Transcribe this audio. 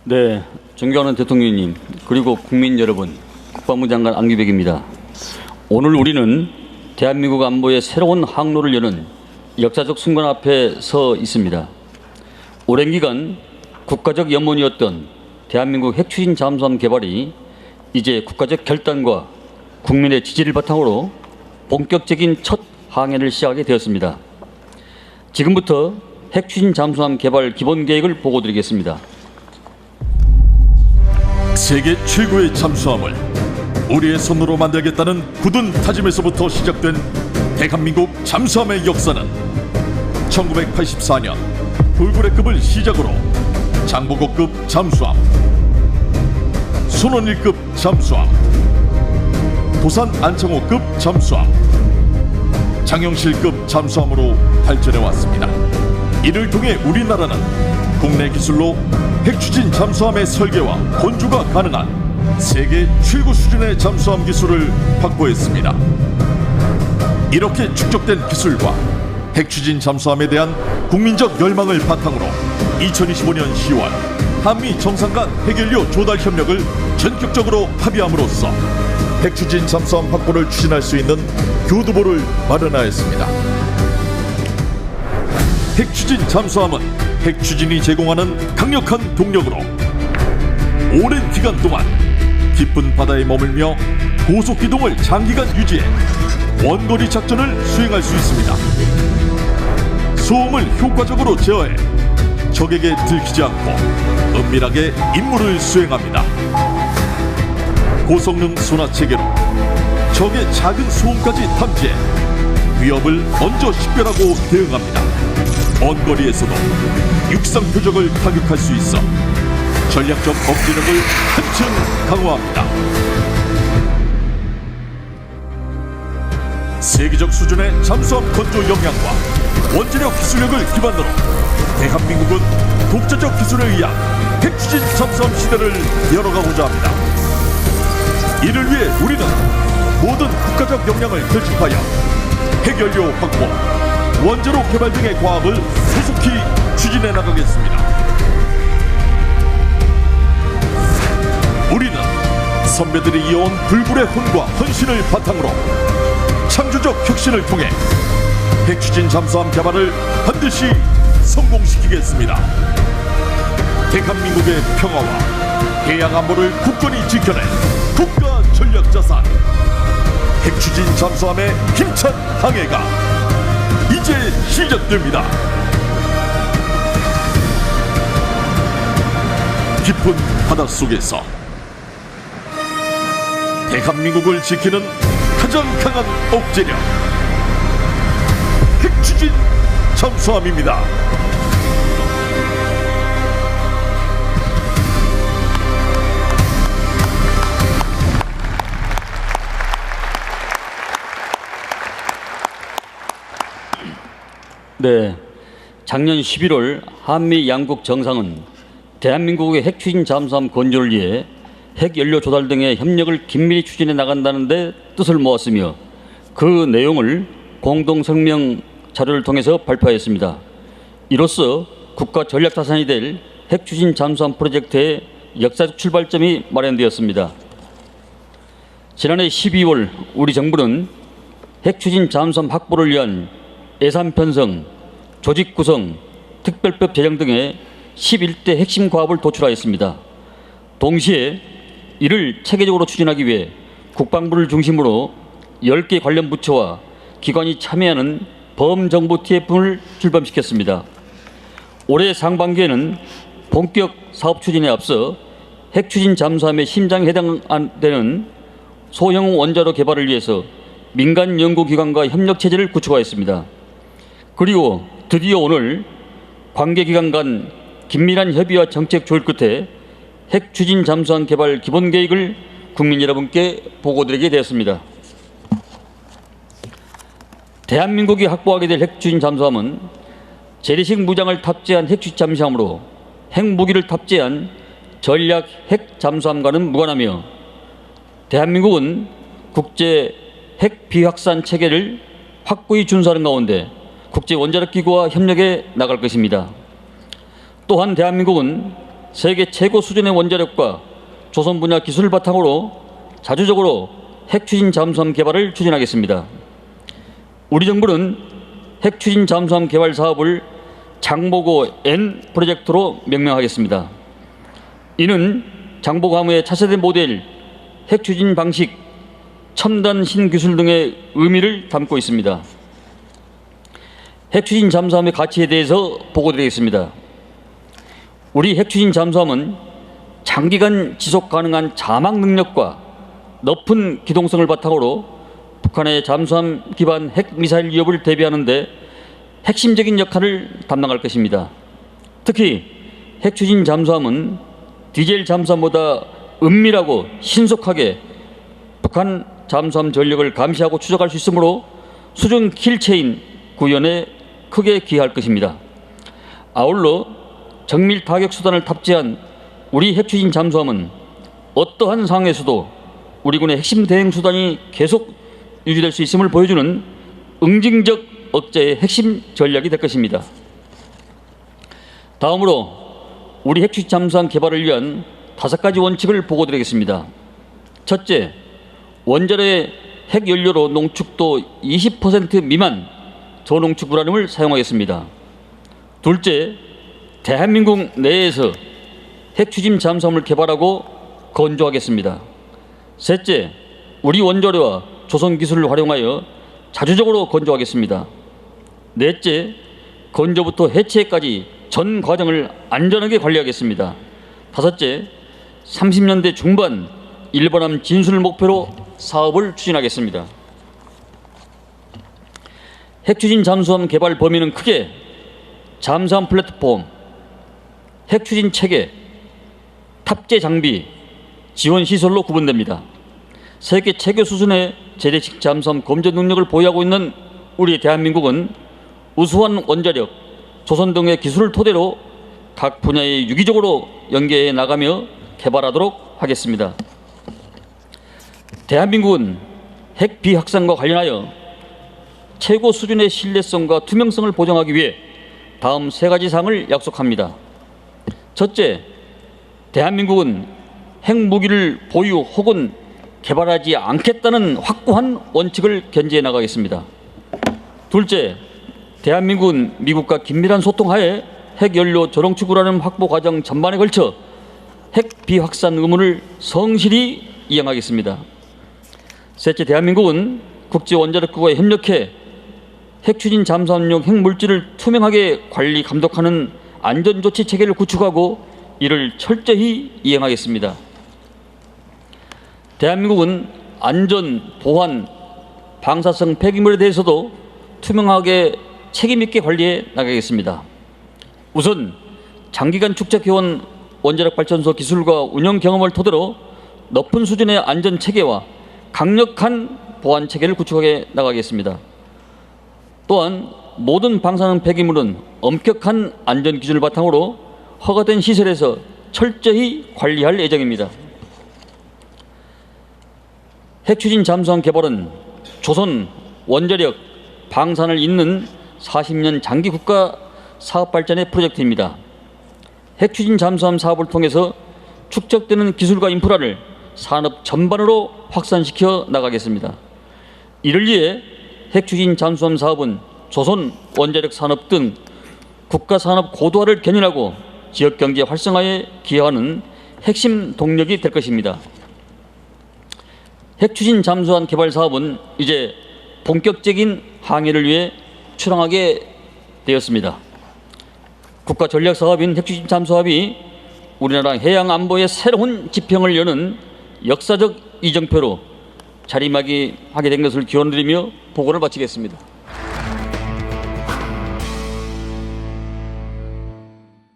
네, 존경하는 대통령님, 그리고 국민 여러분, 국방부 장관 안규백입니다. 오늘 우리는 대한민국 안보의 새로운 항로를 여는 역사적 순간 앞에 서 있습니다. 오랜 기간 국가적 염원이었던 대한민국 핵추진 잠수함 개발이 이제 국가적 결단과 국민의 지지를 바탕으로 본격적인 첫 항해를 시작하게 되었습니다. 지금부터 핵추진 잠수함 개발 기본 계획을 보고드리겠습니다. 세계 최고의 잠수함을 우리의 손으로 만들겠다는 굳은 다짐에서부터 시작된 대한민국 잠수함의 역사는 1984년 돌고래급을 시작으로 장보고급 잠수함, 손원일급 잠수함, 도산 안창호급 잠수함, 장영실급 잠수함으로 발전해 왔습니다. 이를 통해 우리나라는 국내 기술로 핵추진 잠수함의 설계와 건조가 가능한 세계 최고 수준의 잠수함 기술을 확보했습니다. 이렇게 축적된 기술과 핵추진 잠수함에 대한 국민적 열망을 바탕으로 2025년 10월 한미 정상 간 핵연료 조달 협력을 전격적으로 합의함으로써 핵추진 잠수함 확보를 추진할 수 있는 교두보를 마련하였습니다. 핵추진 잠수함은 핵추진이 제공하는 강력한 동력으로 오랜 기간 동안 깊은 바다에 머물며 고속 기동을 장기간 유지해 원거리 작전을 수행할 수 있습니다. 소음을 효과적으로 제어해 적에게 들키지 않고 은밀하게 임무를 수행합니다. 고성능 소나 체계로 적의 작은 소음까지 탐지해 위협을 먼저 식별하고 대응합니다. 먼 거리에서도 육상 표적을 타격할 수 있어 전략적 억제력을 한층 강화합니다. 세계적 수준의 잠수함 건조 역량과 원자력 기술력을 기반으로 대한민국은 독자적 기술에 의한 핵추진 잠수함 시대를 열어가고자 합니다. 이를 위해 우리는 모든 국가적 역량을 결집하여 핵연료 확보, 원자로 개발 등의 과업을 소속히 추진해 나가겠습니다. 우리는 선배들이 이어온 불굴의 혼과 헌신을 바탕으로 창조적 혁신을 통해 핵추진 잠수함 개발을 반드시 성공시키겠습니다. 대한민국의 평화와 해양 안보를 굳건히 지켜낸 국가 전략 자산 핵추진 잠수함의 힘찬 항해가 이제 시작됩니다. 깊은 바닷속에서 대한민국을 지키는 가장 강한 억제력 핵추진 잠수함입니다. 네, 작년 11월 한미 양국 정상은 대한민국의 핵추진 잠수함 건조를 위해 핵연료 조달 등의 협력을 긴밀히 추진해 나간다는 데 뜻을 모았으며 그 내용을 공동성명 자료를 통해서 발표하였습니다. 이로써 국가 전략자산이 될 핵추진 잠수함 프로젝트의 역사적 출발점이 마련되었습니다. 지난해 12월 우리 정부는 핵추진 잠수함 확보를 위한 예산 편성, 조직 구성, 특별법 제정 등의 11대 핵심 과업을 도출하였습니다. 동시에 이를 체계적으로 추진하기 위해 국방부를 중심으로 10개 관련 부처와 기관이 참여하는 범정부 TF를 출범시켰습니다. 올해 상반기에는 본격 사업 추진에 앞서 핵추진 잠수함의 심장에 해당되는 소형 원자로 개발을 위해서 민간 연구기관과 협력체제를 구축하였습니다. 그리고 드디어 오늘 관계기관 간 긴밀한 협의와 정책 조율 끝에 핵추진 잠수함 개발 기본 계획을 국민 여러분께 보고드리게 되었습니다. 대한민국이 확보하게 될 핵추진 잠수함은 재래식 무장을 탑재한 핵추진 잠수함으로 핵무기를 탑재한 전략 핵 잠수함과는 무관하며 대한민국은 국제 핵 비확산 체계를 확고히 준수하는 가운데 국제 원자력 기구와 협력해 나갈 것입니다. 또한 대한민국은 세계 최고 수준의 원자력과 조선 분야 기술을 바탕으로 자주적으로 핵추진 잠수함 개발을 추진하겠습니다. 우리 정부는 핵추진 잠수함 개발 사업을 장보고 N 프로젝트로 명명하겠습니다. 이는 장보고 함의 차세대 모델, 핵추진 방식, 첨단 신기술 등의 의미를 담고 있습니다. 핵추진 잠수함의 가치에 대해서 보고드리겠습니다. 우리 핵추진 잠수함은 장기간 지속 가능한 자막 능력과 높은 기동성을 바탕으로 북한의 잠수함 기반 핵미사일 위협을 대비하는 데 핵심적인 역할을 담당할 것입니다. 특히 핵추진 잠수함은 디젤 잠수함보다 은밀하고 신속하게 북한 잠수함 전력을 감시하고 추적할 수 있으므로 수중 킬체인 구현에 크게 기여할 것입니다. 아울러 정밀 타격 수단을 탑재한 우리 핵추진 잠수함은 어떠한 상황에서도 우리 군의 핵심 대응 수단이 계속 유지될 수 있음을 보여주는 응징적 억제의 핵심 전략이 될 것입니다. 다음으로 우리 핵추진 잠수함 개발을 위한 5가지 원칙을 보고드리겠습니다. 첫째, 원자로의 핵연료로 농축도 20% 미만 저농축 우라늄을 사용하겠습니다. 둘째, 대한민국 내에서 핵추진 잠수함을 개발하고 건조하겠습니다. 셋째, 우리 원자료와 조선 기술을 활용하여 자주적으로 건조하겠습니다. 넷째, 건조부터 해체까지 전 과정을 안전하게 관리하겠습니다. 다섯째, 30년대 중반 일본함 진수를 목표로 사업을 추진하겠습니다. 핵추진 잠수함 개발 범위는 크게 잠수함 플랫폼, 핵추진 체계, 탑재 장비, 지원 시설로 구분됩니다. 세계 체계 수준의 재래식 잠수함 검전 능력을 보유하고 있는 우리 대한민국은 우수한 원자력, 조선 등의 기술을 토대로 각 분야에 유기적으로 연계해 나가며 개발하도록 하겠습니다. 대한민국은 핵 비확산과 관련하여 최고 수준의 신뢰성과 투명성을 보장하기 위해 다음 3가지 사항을 약속합니다. 첫째, 대한민국은 핵무기를 보유 혹은 개발하지 않겠다는 확고한 원칙을 견지해 나가겠습니다. 둘째, 대한민국은 미국과 긴밀한 소통하에 핵연료 저농축 우라늄 확보 과정 전반에 걸쳐 핵 비확산 의무를 성실히 이행하겠습니다. 셋째, 대한민국은 국제원자력국과 협력해 핵추진 잠수함용 핵물질을 투명하게 관리 감독하는 안전조치 체계를 구축하고 이를 철저히 이행하겠습니다. 대한민국은 안전, 보안, 방사성 폐기물에 대해서도 투명하게 책임있게 관리해 나가겠습니다. 우선 장기간 축적해온 원자력 발전소 기술과 운영 경험을 토대로 높은 수준의 안전 체계와 강력한 보안 체계를 구축해 나가겠습니다. 또한 모든 방사능 폐기물은 엄격한 안전 기준을 바탕으로 허가된 시설에서 철저히 관리할 예정입니다. 핵추진 잠수함 개발은 조선 원자력 방산을 잇는 40년 장기 국가 사업 발전의 프로젝트입니다. 핵추진 잠수함 사업을 통해서 축적되는 기술과 인프라를 산업 전반으로 확산시켜 나가겠습니다. 이를 위해 핵추진 잠수함 사업은 조선 원자력 산업 등 국가 산업 고도화를 견인하고 지역 경제 활성화에 기여하는 핵심 동력이 될 것입니다. 핵추진 잠수함 개발 사업은 이제 본격적인 항해를 위해 출항하게 되었습니다. 국가 전략 사업인 핵추진 잠수함이 우리나라 해양 안보의 새로운 지평을 여는 역사적 이정표로 자리매김하게 된 것을 기원드리며 보고를 마치겠습니다.